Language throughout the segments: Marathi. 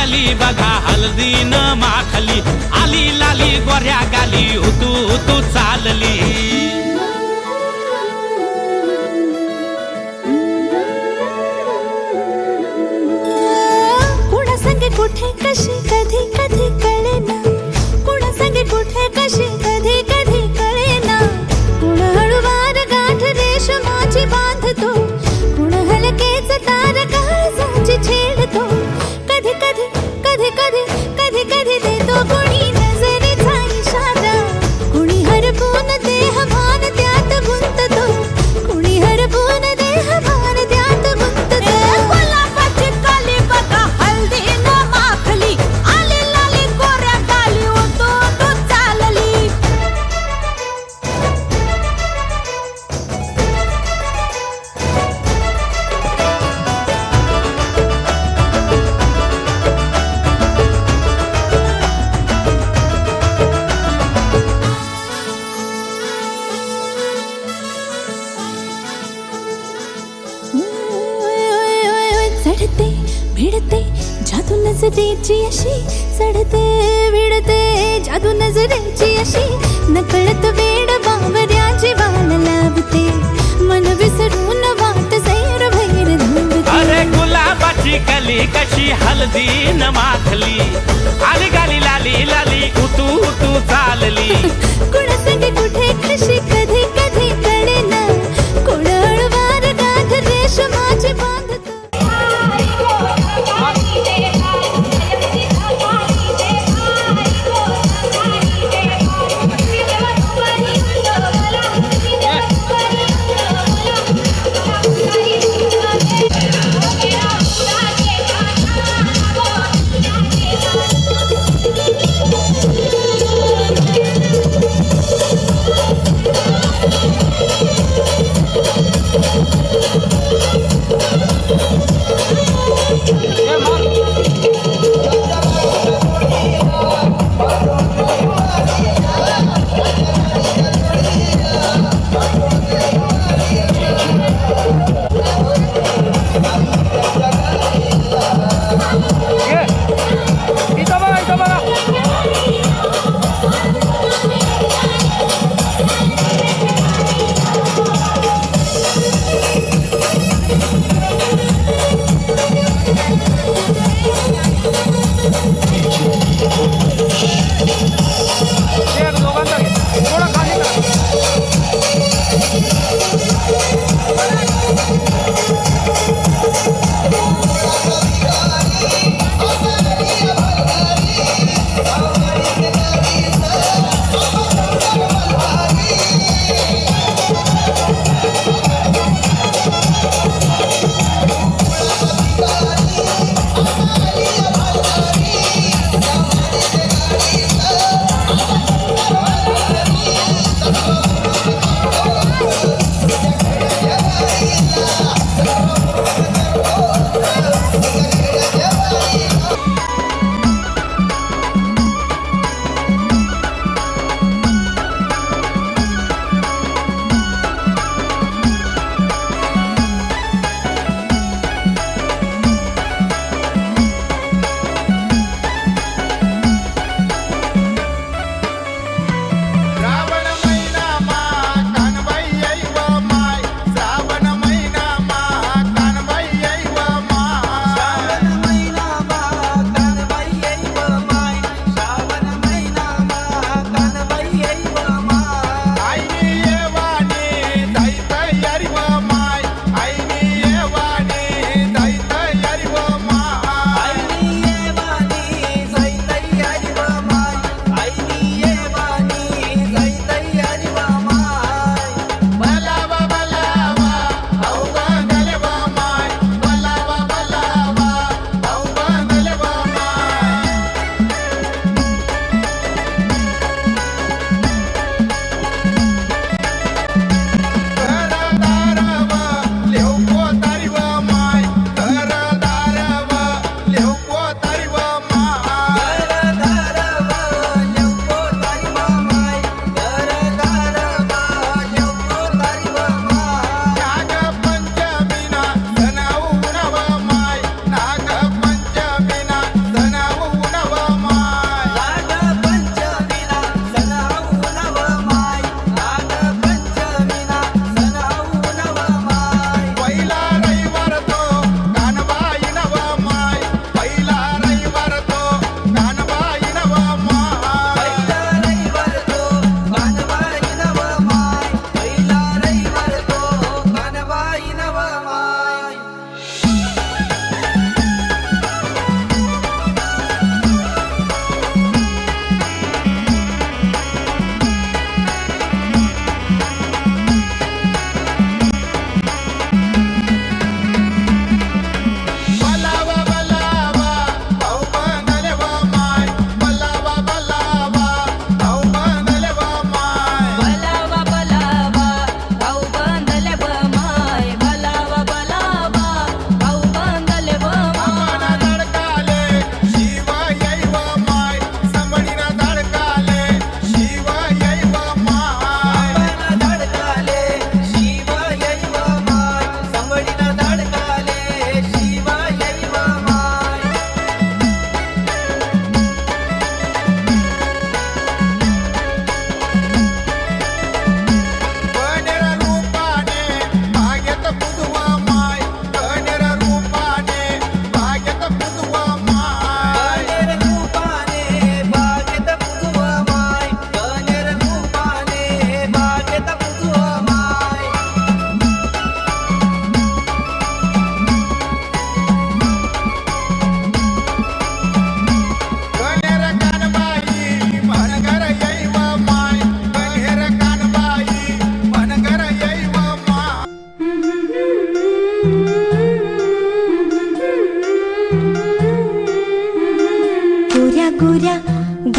गेली बघा हळदीन माखली, आली लाली गोऱ्या गाली, उतू उतू चालली. कुणा संगे कुठे कशी कधी कधी कळेना, कुणा संगे कुठे कशी कधी कधी कळेना. कुण हळूवार गाठ रेशमाची बांधतो, कुण हलकेच तार काळजाची छेडतो. कधी कधी कधी कधी कधी कधी देतो कुणी नजरेचा इशारा, कुणी हरपून देह भान त्यात गुंततो, कुणी हरपून देह भान त्यात गुंततो. गुलाबाची काली बघा हळदीन माखली, आली लाली गोऱ्या गाली, उतू उतू चालली. चढते भिडते जादू नजरेची अशी, चढते भिडते जादू नजरेची अशी, नकळत वेड बावऱ्या जीवाला लावते, मन विसरून वाट सैर भैर धावते. अरे गुलाबाची कली कशी हळदीन माखली, आली गाली लाली लाली, उतू उतू चालली. कुणा संगे कुठे कशी कधी कधी कळेना, कुण हळूवार गाठ रेशमाची बांधतो.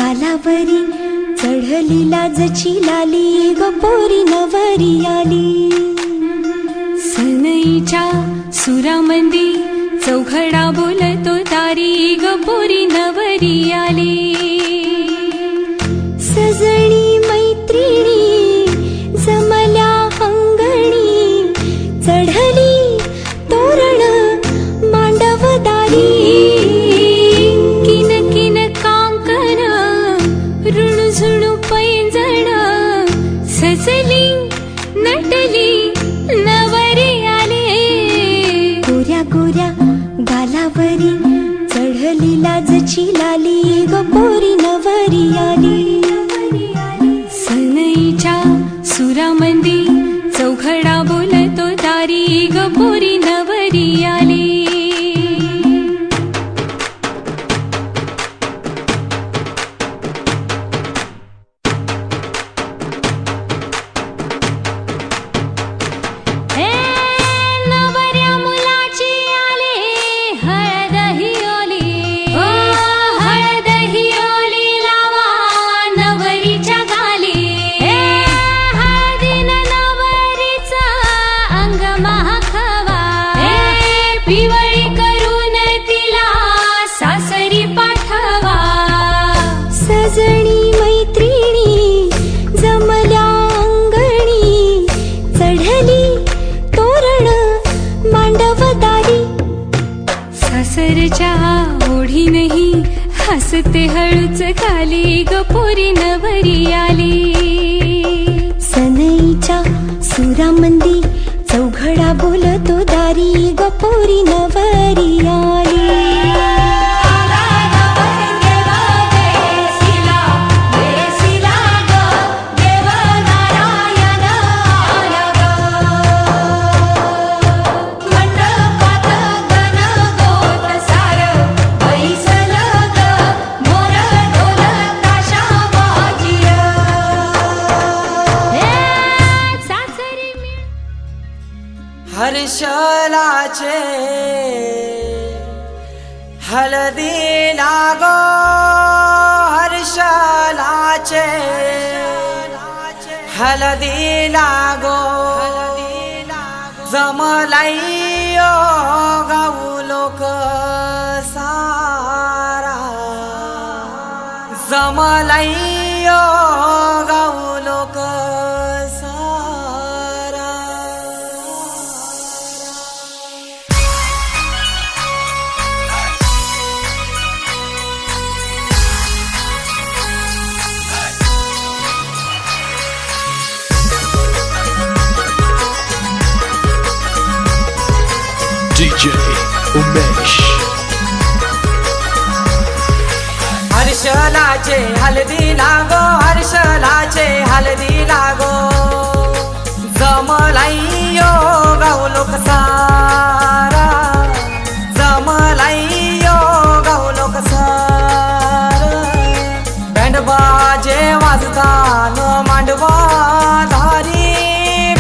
गालावरी चढली लाजची लाली ग पोरी नवरी आली. सनईच्या सुरामंदी चौघडा बोलतो दारी ग पोरी नवरी आली. सजणी मैत्रिणी जमल्या अंगणी चढली तोरण मांडवदारी. किन किन कांकन ऋणझुणू पैंजण सजली नटली नवरी आली. गोऱ्या गोऱ्या गालावरी चढली लाजची लाली ग पोरी नवरी आली. सनईच्या सुरामंदी चौघडा बोलतो दारी ग पोरी नवरी आली. पिवळी करून तिला सासरी पाठवा. सजणी मैत्रिणी जमल्या अंगणी चढली तोरण मांडवदारी. सासरच्या ओढीनही हसते हळूच खाली ग पोरी नवरी आली. सनईच्या सुरामंदी चौघडा बोलतो दारी ग पोरी नवरी आली. हर्षलाचे हळदी लागो हर्षलाचे हळदी लागो जमलाइयो गाऊ लोक सारा जमलाइयो गाऊ लोक DJ उमेश. हर्षलाचे हळदी लागो हर्षलाचे हळदी लागो जमलाइयो गाऊ लोक सारा जमलाइयो गाऊ लोक सारा. बँड बाजे वाजतान मांडवा धारी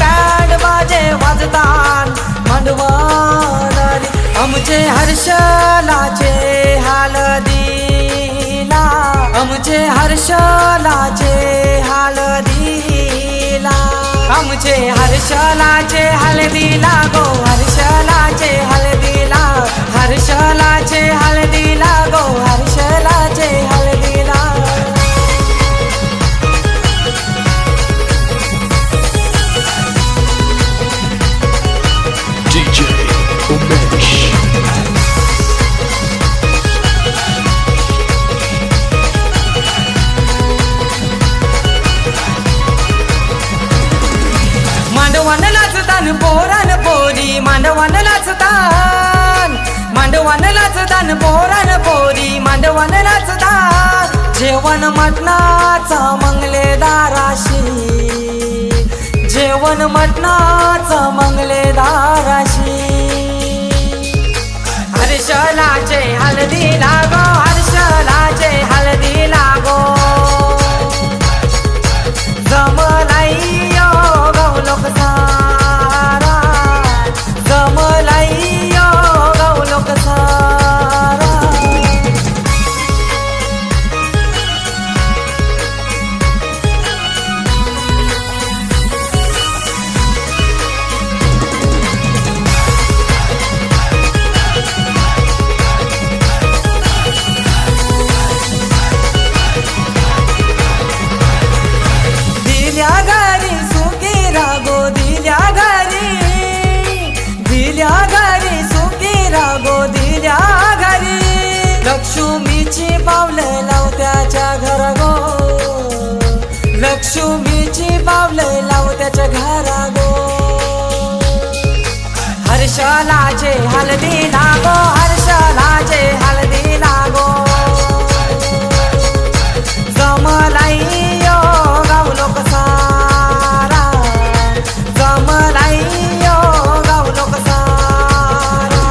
बँड बाजे वाजतान मांडवा धारी. आमचे हर्षलाचे हळदीला आमचे हर्षलाचे हळदीला आमचे हर्षलाचे हळदीला गो हर्षलाचे हळदीला हर्षलाचे हळदीला गो हर्षलाचे हळदीला. DJ उमेश. मांडवान नाचतान पोरान पोरी मांडवान नाचतान मांडवान नाचतान पोरान पोरी मांडवान नाचतान. जेवण मटणाचा मंगलेदाराशी जेवण मटणाचा मंगलेदाराशी. हर्षलाचे हळदी लागो हर्षलाचे हळदी लागो जमलाइयो गाऊ लोक सारा जमलाइयो गाऊ लोक सारा. हर्षलाचे हलदी लागो हर्षलाचे हलदी लागो जमलाई यो गाव लोक सारा जमलाई यो गाव लोक सारा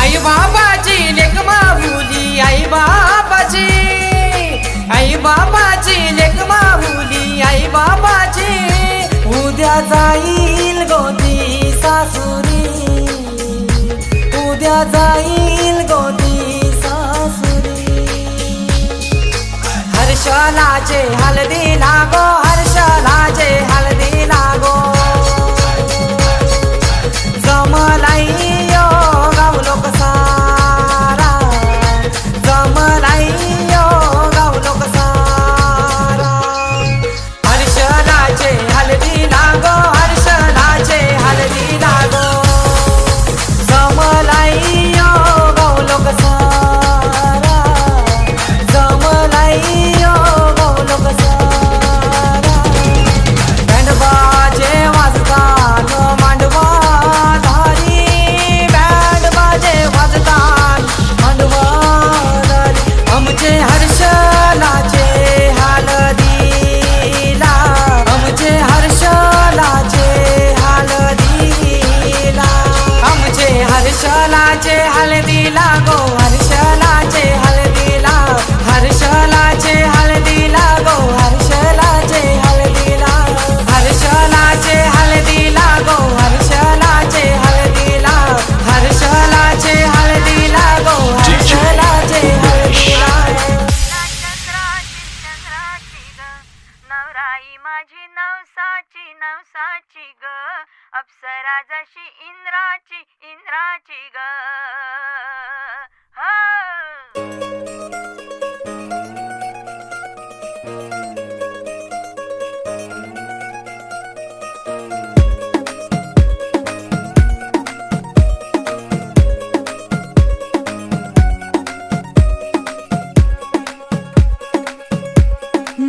आई बाबाची लेक माहुली आई बाबाची लेक माहुली आई बाबाची उद्या जाईल गोदी सासुरी उद्या जाईल गोदी सासुरी हर्षलाचे हलदी लागो हर्षलाचे हलदी लागो जमलाई यो गाव लोक सारा जमलाई यो गाव लोक सारा हर्षलाचे हलदी लागो हर्षलाचे हलदी लागो जमलाई यो गाव लोक सारा जमलाई यो गाव लोक सारा बँड बाजे वाजतात मांडवा बँड बाजे वाजतात मांडवा आमचे हर्षलाचे हलदीला आमचे हर्षलाचे हलदीला आमचे हर्षलाचे हलदीला गो हर्षलाचे हलदीला हर्षलाचे हलदीला गो हर्षलाचे हलदीला हर्षलाचे हलदीला गो हर्षलाचे हलदीला हर्षलाचे हलदीला गो हर्षलाचे हलदीला चंद्राची ग नवराई माझी नवसाची ग अप्सरा जशी इंद्राची ग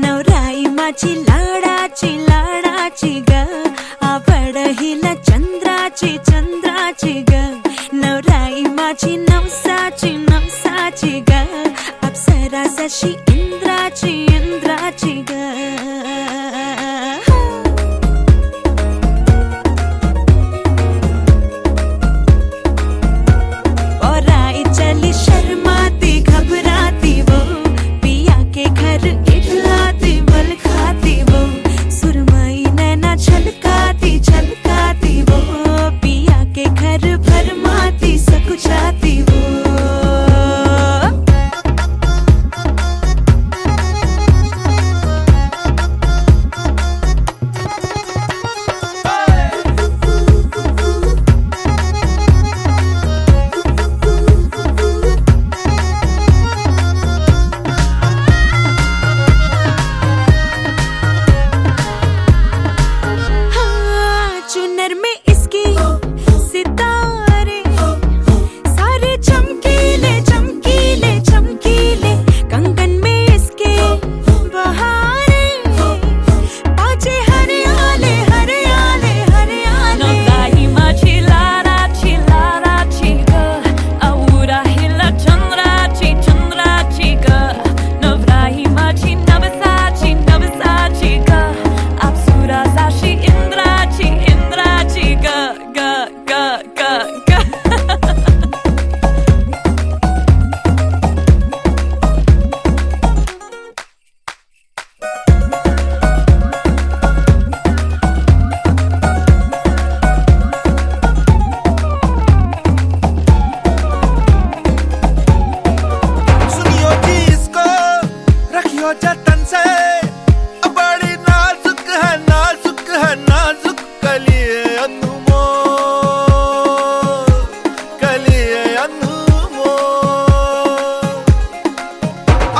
नवराई माझी लाडाची ग आवड हिला चंद्राची ग नवराई माझी नवसाची ग अप्सरा जशी इंद्राची ग और आई चली शर्माती घबराती वो पिया के घर इठलाती बल खाती वो सुरमई नैना छलकाती वो पिया के घर भरमाती सकुचाती वो चुनर में इसकी सितारे सारे चमकीले कंगन में इसके बहारे बाजे हरियाले नवराई माझी लाडाची ग औरा हिला चंद्राची ग नवराई माझी नवसाची ग अप्सरा जशी इंद्राची ग सुनियो जी इसको रखियो जतन से बड़ी नाजुक नाजुक कलिए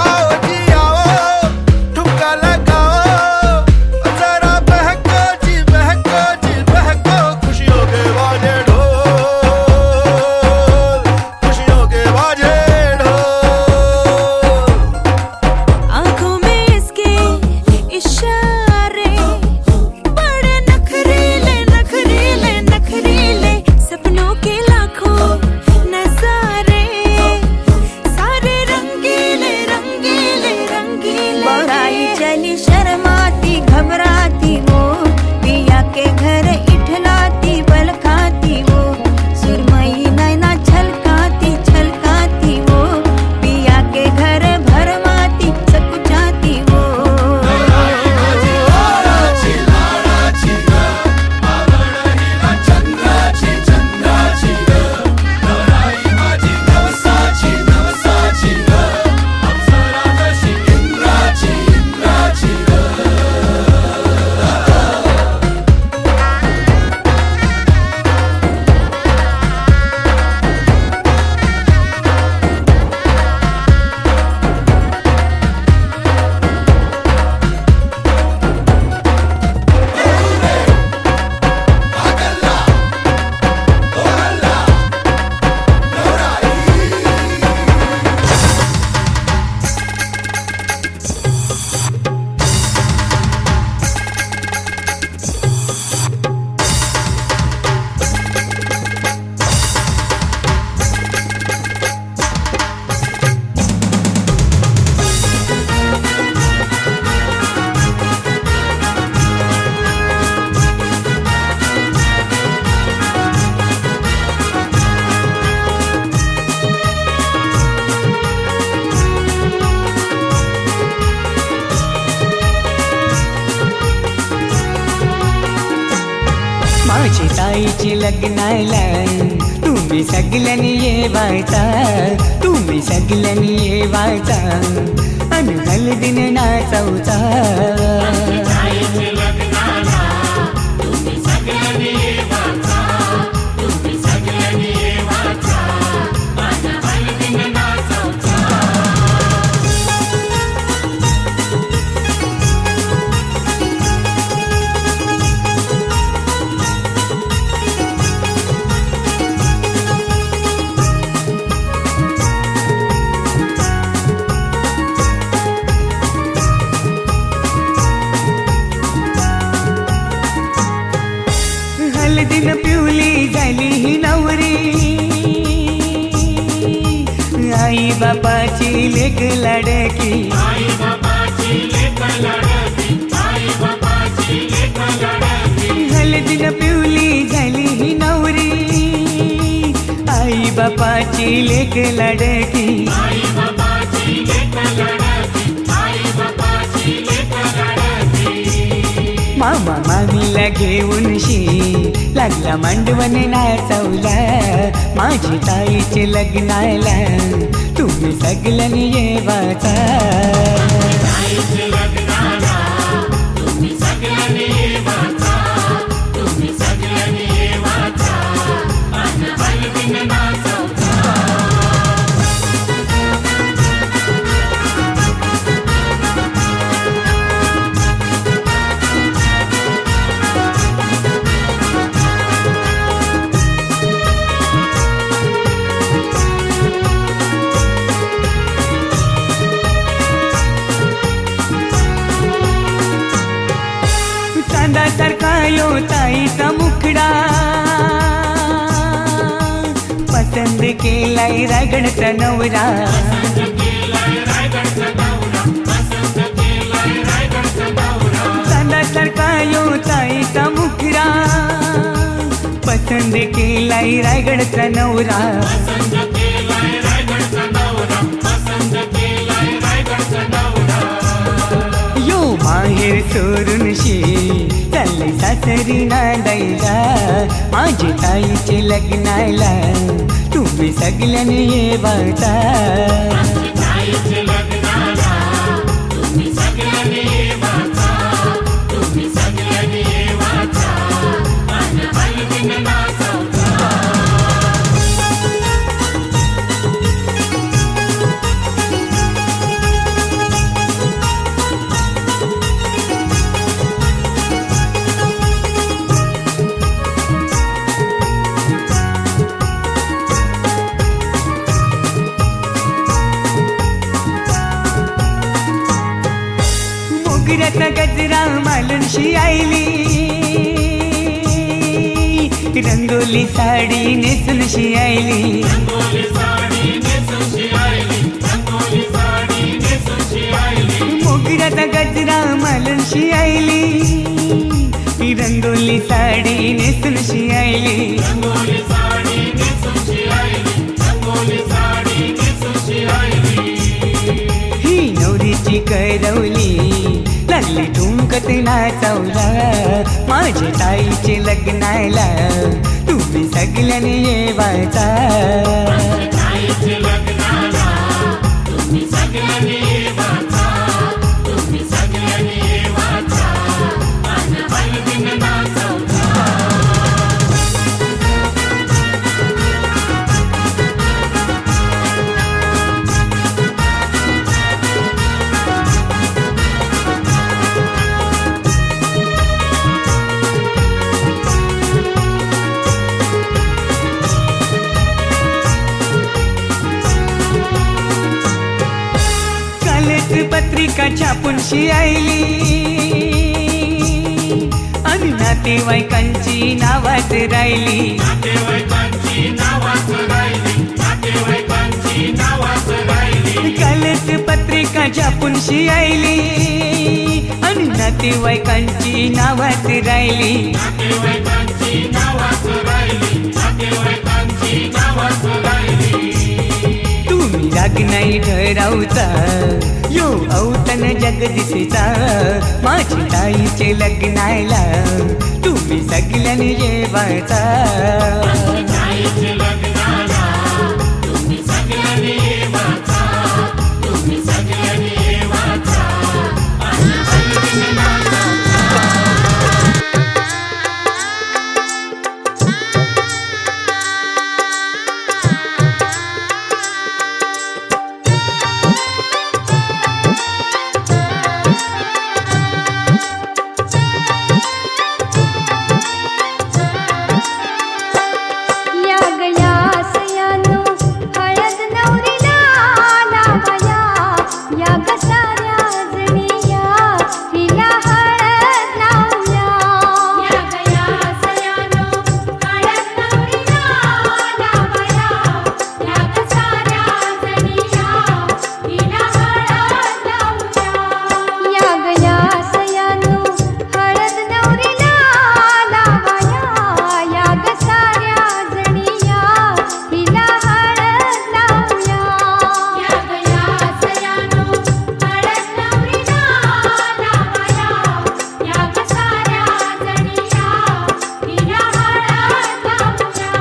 आओ जी आओ ठुमका लगाओ माझी ताईची लग्नाला तुम्ही सगळ्यांनी येवायचा, तुम्ही सगळ्यांनी येवायचा अन हळदीन नाचवचा. हळदीन पिवली झाली ही नवरी, आई बापाची लेक लाडकी. हळदीन पिवली झाली ही नवरी, आई बापाची लेक लाडकी. मामा मामीला घेऊन लागला मांडवण नाचवला. माझी ताईचे लग्नाला तुम्ही सगळ्यांनी येवाचा. चांदासारखा यो ताईचा मुखडा, पसंद केलाय रायगडचा नवरा. चांदासारखा यो ताईचा मुखडा, पसंद केलाय रायगडचा नवरा. यो माहेर सोडून चालले सासरी नांदायला. माझी ताईचे लग्नाला तुम्ही सगळ्यांनी येवाचा. मोगऱ्याचा गजरा मालूनशी आईली, रंगोली साडी नेसूनशी आईली. मोगऱ्याचा गजरा मालूनशी आईली, रंगोली साडी नेसूनशी आईली. ही नवरीची करवली लागली ठुमकत नाचवला. माझी ताईचे लग्नाला तुम्ही सगळ्यांनी येवायचा. पत्रिका छापूनशी आईली आणि नातेवाईकांची नावाच राहिली. कालच पत्रिका छापूनशी आईली आणि नातेवाईकांची नावाच राहिली. तुम्ही राग नाही ठरावचा यो औतण जगदीशचा. माझी ताईचे लग्नाला तुम्ही सगळ्यांनी जेवायचा या गया सयानो हळद नवरीला लावया या ग साऱ्या जणिया हिला हळद लावूया या गया सयानो हळद नवरीला लावया या ग साऱ्या जणिया हिला हळद लावूया या गया सयानो हळद नवरीला लावया या ग साऱ्या जणिया हिला हळद लावूया या गया सयानो हळद नवरीला लावया या ग साऱ्या जणिया हिला हळद लावूया